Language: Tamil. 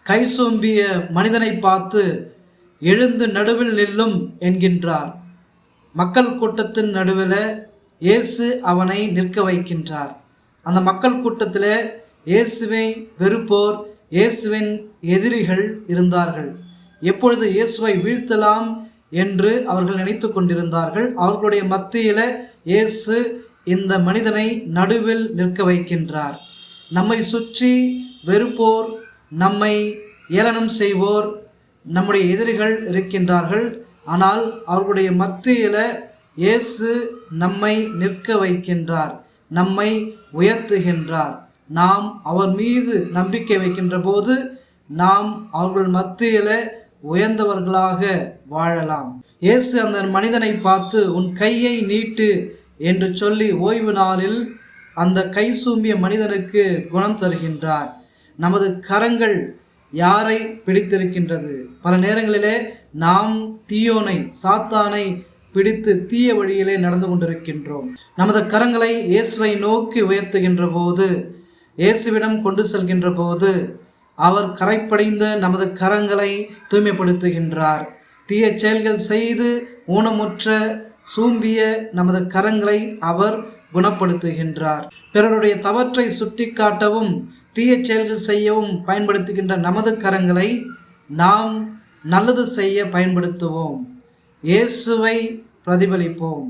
கை சூம்பிய மனிதனை பார்த்து எழுந்து நடுவில் நில்லும் என்கின்றார். மக்கள் கூட்டத்தின் நடுவில் இயேசு அவனை நிற்க வைக்கின்றார். அந்த மக்கள் கூட்டத்தில் இயேசுவை வெறுப்போர், இயேசுவின் எதிரிகள் இருந்தார்கள். எப்பொழுது இயேசுவை வீழ்த்தலாம் என்று அவர்கள் நினைத்து கொண்டிருந்தார்கள். அவர்களுடைய மத்தியில் இயேசு இந்த மனிதனை நடுவில் நிற்க வைக்கின்றார். நம்மை சுற்றி வெறுப்போர், நம்மை ஏளனம் செய்வோர், நம்முடைய எதிரிகள் இருக்கின்றார்கள். ஆனால் அவர்களுடைய மத்தியில் இயேசு நம்மை நிற்க வைக்கின்றார், நம்மை உயர்த்துகின்றார். நாம் அவர் மீது நம்பிக்கை வைக்கின்ற போது நாம் அவர்கள் மத்தியில் உயர்ந்தவர்களாக வாழலாம். இயேசு அந்த மனிதனை பார்த்து உன் கையை நீட்டு என்று சொல்லி ஓய்வு நாளில் அந்த கை சூம்பிய மனிதனுக்கு குணம் தருகின்றார். நமது கரங்கள் யாரை பிடித்திருக்கின்றது? பல நேரங்களிலே நாம் தீயோனை, சாத்தானை பிடித்து தீய வழியிலே நடந்து கொண்டிருக்கின்றோம். நமது கரங்களை இயேசுவை நோக்கி உயர்த்துகின்ற போது, இயேசுவிடம் கொண்டு செல்கின்ற போது அவர் கரைப்படைந்த நமது கரங்களை தூய்மைப்படுத்துகின்றார். தீய செயல்கள் செய்து ஊனமுற்ற சூம்பிய நமது கரங்களை அவர் குணப்படுத்துகின்றார். பிறருடைய தவற்றை சுட்டி காட்டவும் தீய செயல்கள் செய்யவும் பயன்படுத்துகின்ற நமது கரங்களை நாம் நல்லது செய்ய பயன்படுத்துவோம். இயேசுவை பிரதிபலிப்போம்.